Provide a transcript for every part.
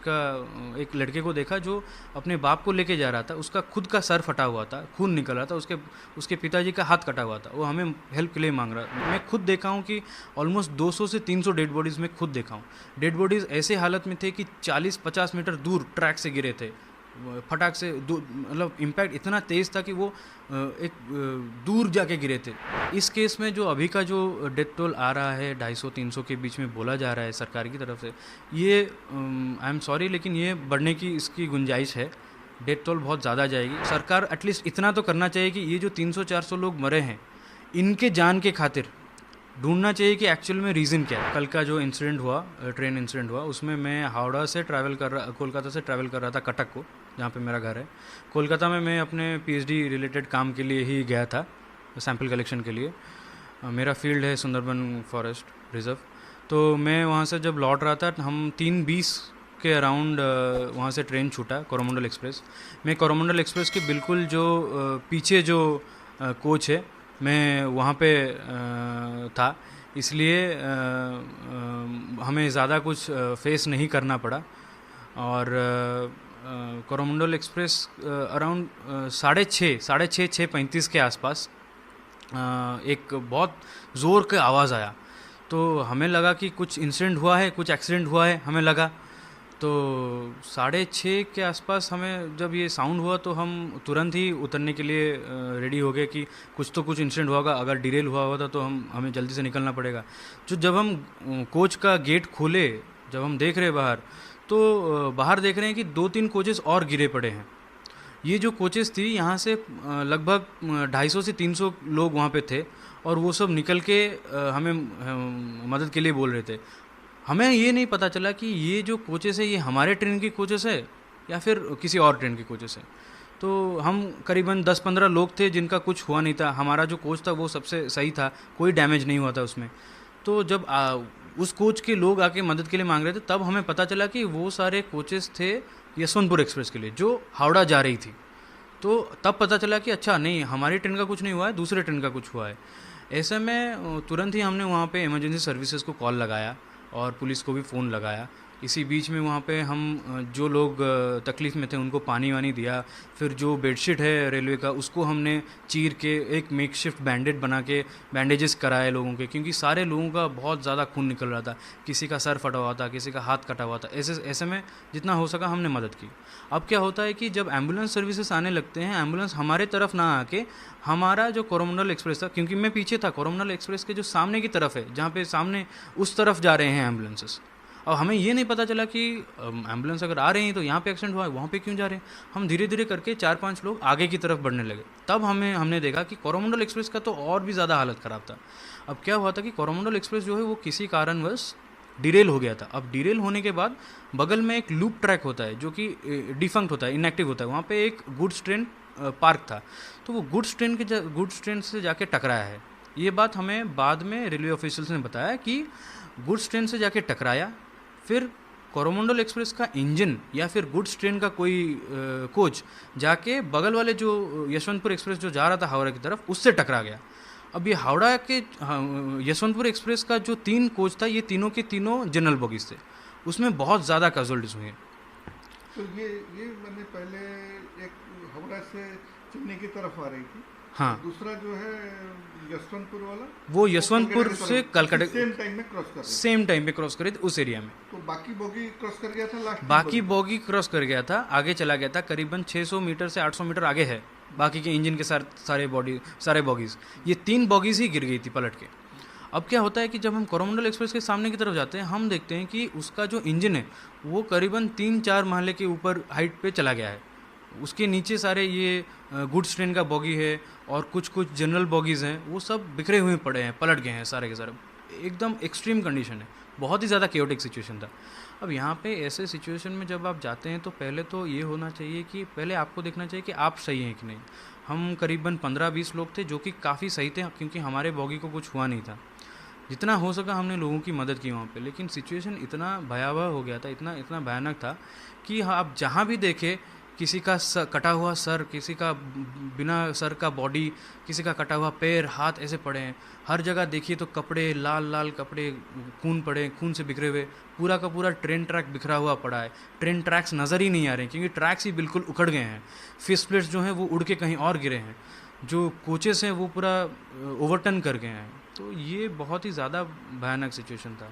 का एक लड़के को देखा जो अपने बाप को लेके जा रहा था, उसका खुद का सर फटा हुआ था, खून निकल रहा था, उसके पिताजी का हाथ कटा हुआ था, वो हमें हेल्प के लिए मांग रहा। मैं खुद देखा हूँ कि ऑलमोस्ट 200 से 300 डेड बॉडीज़ में खुद देखा हूँ। डेड बॉडीज़ ऐसे हालत में थे कि 40-50 मीटर दूर ट्रैक से गिरे थे, फटाक से, मतलब इम्पैक्ट इतना तेज़ था कि वो दूर जाके गिरे थे। इस केस में जो अभी का जो डेथ टोल आ रहा है 250-300 के बीच में बोला जा रहा है सरकार की तरफ से, ये आई एम सॉरी लेकिन ये बढ़ने की इसकी गुंजाइश है। डेथ टोल बहुत ज़्यादा जाएगी। सरकार एटलीस्ट इतना तो करना चाहिए कि ये जो 300-400 लोग मरे हैं, इनके जान के खातिर ढूंढना चाहिए कि एक्चुअल में रीज़न क्या है। कल का जो इंसिडेंट हुआ, ट्रेन इंसिडेंट हुआ, उसमें मैं हावड़ा से कोलकाता से ट्रैवल कर रहा था कटक को, जहाँ पे मेरा घर है। कोलकाता में मैं अपने पीएचडी रिलेटेड काम के लिए ही गया था, सैंपल कलेक्शन के लिए। मेरा फील्ड है सुंदरबन फॉरेस्ट रिजर्व। तो मैं वहाँ से जब लौट रहा था, हम 3:20 के अराउंड वहाँ से ट्रेन छूटा, कोरोमंडल एक्सप्रेस। मैं कोरोमंडल एक्सप्रेस के बिल्कुल जो पीछे जो कोच है, मैं वहाँ पे था, इसलिए हमें ज़्यादा कुछ फेस नहीं करना पड़ा। और कोरोमंडल एक्सप्रेस अराउंड 6:35 के आसपास एक बहुत ज़ोर का आवाज़ आया, तो हमें लगा कि कुछ इंसिडेंट हुआ है, कुछ एक्सीडेंट हुआ है, हमें लगा। तो 6:30 के आसपास हमें जब ये साउंड हुआ तो हम तुरंत ही उतरने के लिए रेडी हो गए कि कुछ इंसिडेंट हुआ होगा, अगर डिरेल हुआ होता तो हमें जल्दी से निकलना पड़ेगा। जब हम कोच का गेट खोले, जब हम देख रहे हैं बाहर, तो बाहर देख रहे हैं कि 2-3 कोचेस और गिरे पड़े हैं। ये जो कोचेस थी, यहाँ से लगभग 250 से 300 लोग वहाँ पे थे, और वो सब निकल के हमें मदद के लिए बोल रहे थे। हमें ये नहीं पता चला कि ये जो कोचेस है, ये हमारे ट्रेन की कोचेस है या फिर किसी और ट्रेन की कोचेस है। तो हम करीबन 10-15 लोग थे जिनका कुछ हुआ नहीं था। हमारा जो कोच था वो सबसे सही था, कोई डैमेज नहीं हुआ था उसमें। तो जब उस कोच के लोग आके मदद के लिए मांग रहे थे, तब हमें पता चला कि वो सारे कोचेस थे यशवंतपुर एक्सप्रेस के लिए, जो हावड़ा जा रही थी। तो तब पता चला कि अच्छा नहीं, हमारी ट्रेन का कुछ नहीं हुआ है, दूसरे ट्रेन का कुछ हुआ है। ऐसे में तुरंत ही हमने वहाँ पे इमरजेंसी सर्विसेज को कॉल लगाया और पुलिस को भी फ़ोन लगाया। इसी बीच में वहाँ पे हम जो लोग तकलीफ़ में थे उनको पानी वानी दिया। फिर जो बेडशीट है रेलवे का, उसको हमने चीर के एक मेकशिफ्ट बैंडेज बना के बैंडेजेस कराए लोगों के, क्योंकि सारे लोगों का बहुत ज़्यादा खून निकल रहा था। किसी का सर फटा हुआ था, किसी का हाथ कटा हुआ था। ऐसे में जितना हो सका हमने मदद की। अब क्या होता है कि जब एम्बुलेंस सर्विसेज आने लगते हैं, एम्बुलेंस हमारे तरफ ना आके हमारा जो कोरोमंडल एक्सप्रेस था, क्योंकि मैं पीछे था, कोरोमंडल एक्सप्रेस के जो सामने की तरफ है, जहाँ पे सामने उस तरफ जा रहे हैं एम्बुलेंसेस। अब हमें ये नहीं पता चला कि एम्बुलेंस अगर आ रही हैं तो यहाँ पे एक्सीडेंट हुआ है, वहाँ पे क्यों जा रहे हैं। हम धीरे धीरे करके 4-5 लोग आगे की तरफ बढ़ने लगे। तब हमने देखा कि कोरोमंडल एक्सप्रेस का तो और भी ज़्यादा हालत ख़राब था। अब क्या हुआ था कि कोरोमंडल एक्सप्रेस जो है वो किसी कारणवश डिरेल हो गया था। अब डिरेल होने के बाद बगल में एक लूप ट्रैक होता है जो कि डिफंक्ट होता है, इनएक्टिव होता है। वहाँ पे एक गुड्स ट्रेन पार्क था, तो वो गुड्स ट्रेन से जाके टकराया है। ये बात हमें बाद में रेलवे ऑफिशियल्स ने बताया कि गुड्स ट्रेन से जाके टकराया, फिर कोरोमंडल एक्सप्रेस का इंजन या फिर गुड्स ट्रेन का कोई कोच जाके बगल वाले जो यशवंतपुर एक्सप्रेस जो जा रहा था हावड़ा की तरफ, उससे टकरा गया। अब ये हावड़ा के यशवंतपुर एक्सप्रेस का जो 3 कोच था, ये तीनों के तीनों जनरल बोगीज थे, उसमें बहुत ज़्यादा कैजुअल्टीज हुई हैं। तो ये मैंने पहले एक हावड़ा से चेन्नई की तरफ आ रही थी। हाँ, दूसरा जो है यशवंतपुर वाला, वो यशवंतपुर से कलकत्ता सेम टाइम में क्रॉस कर रही थी। सेम टाइम पे क्रॉस करे थे उस एरिया में। तो बाकी बोगी क्रॉस कर गया था, लास्ट बाकी बोगी क्रॉस कर गया था, आगे चला गया था, करीबन 600 मीटर से 800 मीटर आगे है बाकी के इंजन के सारे बॉगीज़। ये 3 बॉगीज़ ही गिर गई थी पलट के। अब क्या होता है कि जब हम कोरोमंडल एक्सप्रेस के सामने की तरफ जाते हैं, हम देखते हैं कि उसका जो इंजन है वो करीबन 3-4 महले के ऊपर हाइट पे चला गया है। उसके नीचे सारे ये गुड्स ट्रेन का बॉगी है और कुछ जनरल बॉगीज़ हैं, वो सब बिखरे हुए पड़े हैं, पलट गए हैं सारे के सारे। एकदम एक्सट्रीम कंडीशन है, बहुत ही ज़्यादा केओटिक सिचुएशन था। अब यहाँ पे ऐसे सिचुएशन में जब आप जाते हैं तो पहले तो ये होना चाहिए कि पहले आपको देखना चाहिए कि आप सही हैं कि नहीं। हम करीबन 15-20 लोग थे जो कि काफ़ी सही थे, क्योंकि हमारे बॉगी को कुछ हुआ नहीं था। जितना हो सका हमने लोगों की मदद की वहाँ पे, लेकिन सिचुएशन इतना भयावह हो गया था, इतना भयानक था कि आप जहाँ भी देखे किसी का कटा हुआ सर, किसी का बिना सर का बॉडी, किसी का कटा हुआ पैर हाथ ऐसे पड़े हैं। हर जगह देखिए तो कपड़े, लाल लाल कपड़े, खून पड़े, खून से बिखरे हुए। पूरा का पूरा ट्रेन ट्रैक बिखरा हुआ पड़ा है। ट्रेन ट्रैक्स नज़र ही नहीं आ रहे हैं क्योंकि ट्रैक्स ही बिल्कुल उखड़ गए हैं। फिश प्लेट्स जो हैं वो उड़ के कहीं और गिरे हैं। जो कोचेस हैं वो पूरा ओवरटर्न कर गए हैं। तो ये बहुत ही ज़्यादा भयानक सिचुएशन था।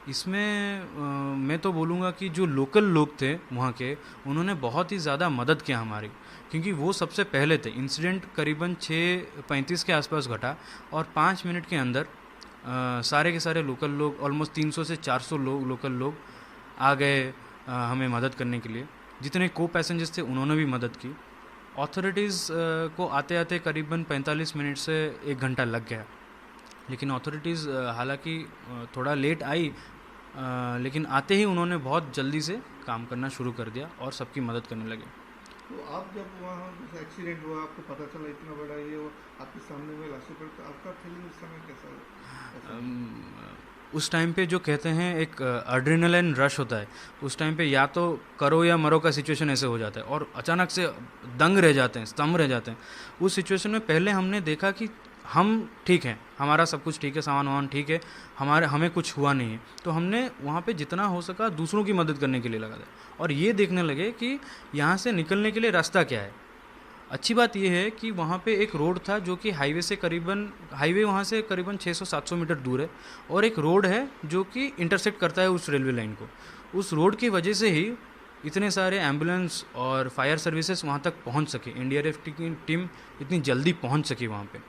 इसमें मैं तो बोलूँगा कि जो लोकल लोग थे वहाँ के, उन्होंने बहुत ही ज़्यादा मदद किया हमारी, क्योंकि वो सबसे पहले थे। इंसिडेंट करीबन 6:35 के आसपास घटा और 5 मिनट के अंदर सारे के सारे लोकल लोग, ऑलमोस्ट 300 से 400 लोग, लोकल लोग आ गए हमें मदद करने के लिए। जितने को पैसेंजर्स थे उन्होंने भी मदद की। अथॉरिटीज़ को आते आते करीबन 45 मिनट से 1 घंटा लग गया, लेकिन अथॉरिटीज़ हालांकि थोड़ा लेट आई, लेकिन आते ही उन्होंने बहुत जल्दी से काम करना शुरू कर दिया और सबकी मदद करने लगे। तो आप जब वहाँ जैसे एक्सीडेंट हुआ, आपको पता चला इतना बड़ा ये वो आपके सामने में लाशें पड़ी, तो आपका फीलिंग उस समय कैसा उस टाइम पे जो कहते हैं एक एड्रेनलिन रश होता है, उस टाइम पे या तो करो या मरो का सिचुएशन ऐसे हो जाता है और अचानक से दंग रह जाते हैं, स्तंभ रह जाते हैं। उस सिचुएशन में पहले हमने देखा कि हम ठीक हैं, हमारा सब कुछ ठीक है, सामान वामान ठीक है, हमें कुछ हुआ नहीं है। तो हमने वहाँ पे जितना हो सका दूसरों की मदद करने के लिए लगा था और ये देखने लगे कि यहाँ से निकलने के लिए रास्ता क्या है। अच्छी बात यह है कि वहाँ पे एक रोड था जो कि हाईवे वहाँ से करीबन 600-700 मीटर दूर है, और एक रोड है जो कि इंटरसेक्ट करता है उस रेलवे लाइन को। उस रोड की वजह से ही इतने सारे एम्बुलेंस और फायर सर्विसेज वहाँ तक पहुँच सके, एनडीआरएफ की टीम इतनी जल्दी पहुँच सकी वहाँ पे।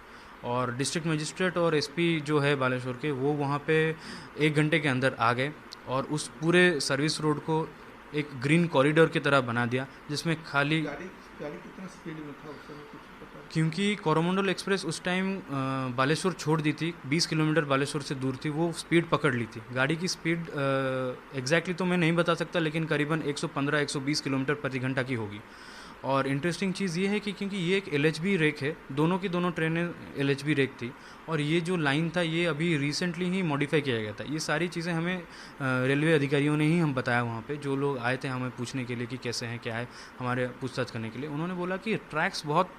और डिस्ट्रिक्ट मजिस्ट्रेट और एसपी जो है बालेश्वर के, वो वहाँ पे 1 घंटे के अंदर आ गए और उस पूरे सर्विस रोड को एक ग्रीन कॉरिडोर की तरह बना दिया, जिसमें खाली गाड़ी कितना स्पीड में था उस समय कुछ पता? क्योंकि कोरोमंडल एक्सप्रेस उस टाइम बालेश्वर छोड़ दी थी, 20 किलोमीटर बालेश्वर से दूर थी, वो स्पीड पकड़ ली थी। गाड़ी की स्पीड एग्जैक्टली तो मैं नहीं बता सकता, लेकिन करीबन 115-120 किलोमीटर प्रति घंटा की होगी। और इंटरेस्टिंग चीज़ ये है कि क्योंकि ये एक एलएचबी रेक है, दोनों की दोनों ट्रेनें एलएचबी रेक थी, और ये जो लाइन था ये अभी रिसेंटली ही मॉडिफाई किया गया था। ये सारी चीज़ें हमें रेलवे अधिकारियों ने ही हम बताया, वहाँ पे जो लोग आए थे हमें पूछने के लिए कि कैसे हैं क्या है, हमारे पूछताछ करने के लिए। उन्होंने बोला कि ट्रैक्स बहुत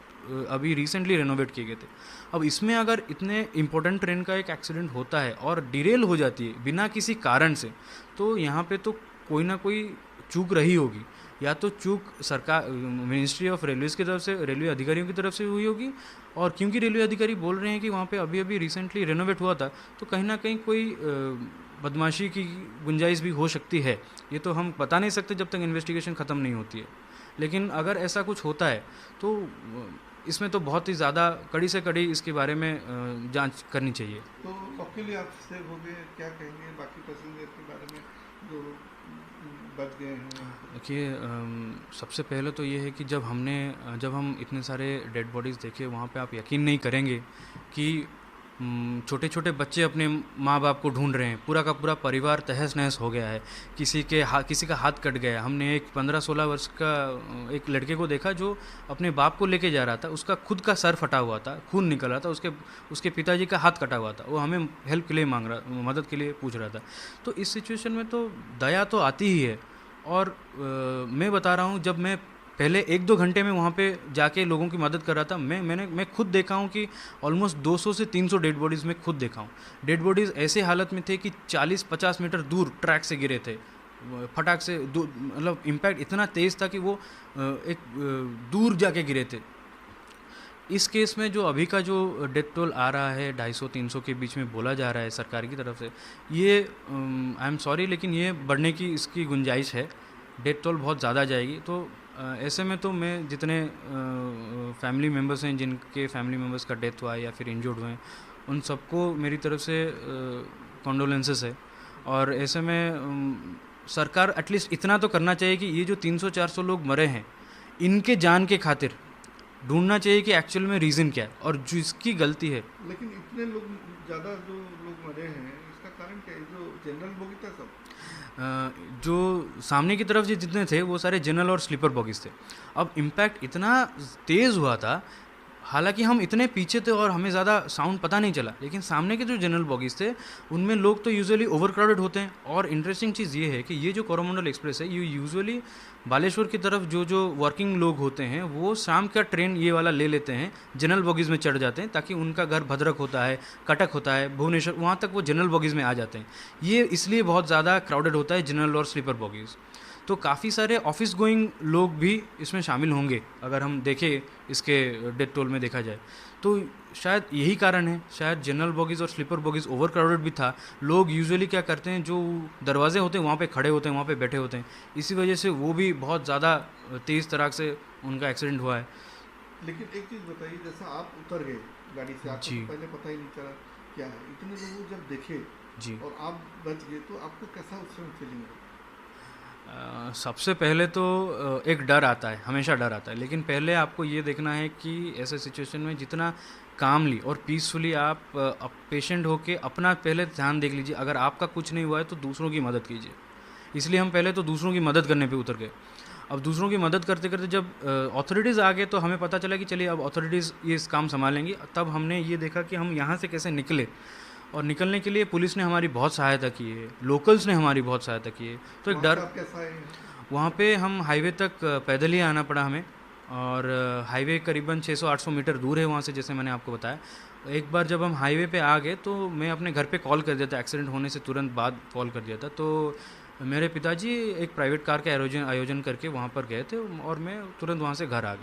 अभी रिसेंटली रेनोवेट किए गए थे। अब इसमें अगर इतने इंपॉर्टेंट ट्रेन का एक एक्सीडेंट होता है और डिरेल हो जाती है बिना किसी कारण से, तो यहाँ पे तो कोई ना कोई चूक रही होगी। या तो चूक सरकार, मिनिस्ट्री ऑफ रेलवेज़ की तरफ से, रेलवे अधिकारियों की तरफ से हुई होगी, और क्योंकि रेलवे अधिकारी बोल रहे हैं कि वहाँ पे अभी अभी रिसेंटली रेनोवेट हुआ था, तो कहीं ना कहीं कोई बदमाशी की गुंजाइश भी हो सकती है। ये तो हम बता नहीं सकते जब तक इन्वेस्टिगेशन ख़त्म नहीं होती है, लेकिन अगर ऐसा कुछ होता है तो इसमें तो बहुत ही ज़्यादा कड़ी से कड़ी इसके बारे में जांच करनी चाहिए। तो वकील आप सेव हो गए, क्या कहेंगे बाकी पैसेंजर के बारे में जो बच गए हैं? देखिए, सबसे पहले तो ये है कि जब हम इतने सारे डेड बॉडीज़ देखे वहाँ पे, आप यकीन नहीं करेंगे कि छोटे छोटे बच्चे अपने माँ बाप को ढूंढ रहे हैं, पूरा का पूरा परिवार तहस नहस हो गया है। किसी का हाथ कट गया। हमने एक 15-16 वर्ष का एक लड़के को देखा जो अपने बाप को लेके जा रहा था, उसका खुद का सर फटा हुआ था, खून निकल रहा था, उसके पिताजी का हाथ कटा हुआ था। वो हमें हेल्प के लिए मदद के लिए पूछ रहा था। तो इस सिचुएशन में तो दया तो आती ही है। और मैं बता रहा हूँ, जब मैं पहले 1-2 घंटे में वहाँ पे जाके लोगों की मदद कर रहा था, मैं खुद देखा हूँ कि ऑलमोस्ट 200 से 300 डेड बॉडीज़ में खुद देखा हूँ। डेड बॉडीज़ ऐसे हालत में थे कि 40-50 मीटर दूर ट्रैक से गिरे थे, फटाक से, मतलब इम्पैक्ट इतना तेज़ था कि वो एक दूर जाके गिरे थे। इस केस में जो अभी का जो डेथ टोल आ रहा है 250-300 के बीच में बोला जा रहा है सरकार की तरफ से, ये आई एम सॉरी लेकिन ये बढ़ने की इसकी गुंजाइश है। डेथ टोल बहुत ज़्यादा जाएगी। तो ऐसे में तो मैं जितने फैमिली मेम्बर्स हैं, जिनके फैमिली मेम्बर्स का डेथ हुआ है या फिर इंजर्ड हुए हैं, उन सबको मेरी तरफ से कॉन्डोलेंसेस है। और ऐसे में सरकार एटलीस्ट इतना तो करना चाहिए कि ये जो 300-400 लोग मरे हैं, इनके जान के खातिर ढूंढना चाहिए कि एक्चुअल में रीज़न क्या है और जिसकी गलती है। लेकिन इतने लोग ज़्यादा जो लोग मरे हैं, इसका कारण क्या है? जो जनरल बोगी था सब, जो सामने की तरफ जितने थे वो सारे जनरल और स्लीपर बॉगीज थे। अब इम्पैक्ट इतना तेज़ हुआ था, हालांकि हम इतने पीछे थे और हमें ज़्यादा साउंड पता नहीं चला, लेकिन सामने के जो जनरल बॉगीज़ थे उनमें लोग तो यूजुअली ओवर क्राउडेड होते हैं। और इंटरेस्टिंग चीज़ ये है कि ये जो कोरोमंडल एक्सप्रेस है ये यूजुअली बालेश्वर की तरफ जो वर्किंग लोग होते हैं वो शाम का ट्रेन ये वाला ले लेते हैं, जनरल बॉगीज़ में चढ़ जाते हैं, ताकि उनका घर भद्रक होता है, कटक होता है, भुवनेश्वर, वहाँ तक वो जनरल बॉगीज़ में आ जाते हैं। ये इसलिए बहुत ज़्यादा क्राउडेड होता है जनरल और स्लीपर बॉगीज़। तो काफ़ी सारे ऑफिस गोइंग लोग भी इसमें शामिल होंगे अगर हम देखें इसके डेथ टोल में देखा जाए तो। शायद यही कारण है, शायद जनरल बॉगीज़ और स्लीपर बॉगीज़ ओवर क्राउडेड भी था। लोग यूजुअली क्या करते हैं, जो दरवाजे होते हैं वहाँ पे खड़े होते हैं, वहाँ पे बैठे होते हैं, इसी वजह से वो भी बहुत ज़्यादा तेज़ तराक से उनका एक्सीडेंट हुआ है। लेकिन एक चीज़ बताइए, जैसा आप उतर गए गाड़ी से, आपको जी तो पहले पता ही नहीं चला क्या है, इतने लोग जब देखे जी। और आप बच गए तो आपको कैसा उस समय फीलिंग है? सबसे पहले तो एक डर आता है, हमेशा डर आता है, लेकिन पहले आपको ये देखना है कि ऐसे सिचुएशन में जितना कामली और पीसफुली आप पेशेंट होके अपना पहले ध्यान देख लीजिए। अगर आपका कुछ नहीं हुआ है तो दूसरों की मदद कीजिए। इसलिए हम पहले तो दूसरों की मदद करने पे उतर गए। अब दूसरों की मदद करते करते जब अथॉरिटीज़ आ गए तो हमें पता चला कि चलिए अब अथॉरिटीज़ ये इस काम संभालेंगी। तब हमने ये देखा कि हम यहाँ से कैसे निकले, और निकलने के लिए पुलिस ने हमारी बहुत सहायता की है, लोकल्स ने हमारी बहुत सहायता की है। तो एक वहाँ डर, पे आप कैसा है? वहाँ पे हम हाईवे तक पैदल ही आना पड़ा हमें, और हाईवे करीबन 600-800 मीटर दूर है वहाँ से, जैसे मैंने आपको बताया। एक बार जब हम हाईवे पे आ गए तो मैं अपने घर पे कॉल कर दिया था, एक्सीडेंट होने से तुरंत बाद कॉल कर दिया था। तो मेरे पिताजी एक प्राइवेट कार का आयोजन करके वहाँ पर गए थे और मैं तुरंत वहाँ से घर आ गया।